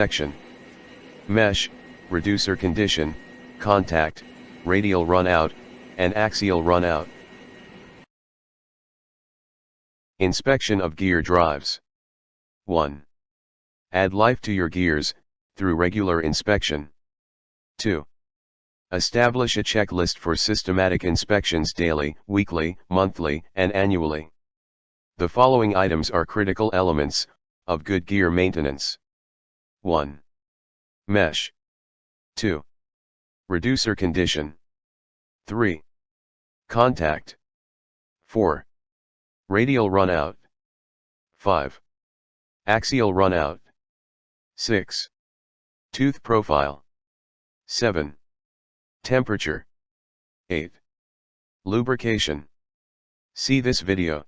Section. Mesh, reducer condition, contact, radial runout, and axial runout. Inspection of gear drives. 1. Add life to your gears, through regular inspection. 2. Establish a checklist for systematic inspections daily, weekly, monthly, and annually. The following items are critical elements of good gear maintenance. 1. Mesh. 2. Reducer condition. 3. Contact. 4. Radial runout. 5. Axial runout. 6. Tooth profile. 7. Temperature. 8. Lubrication. See this video.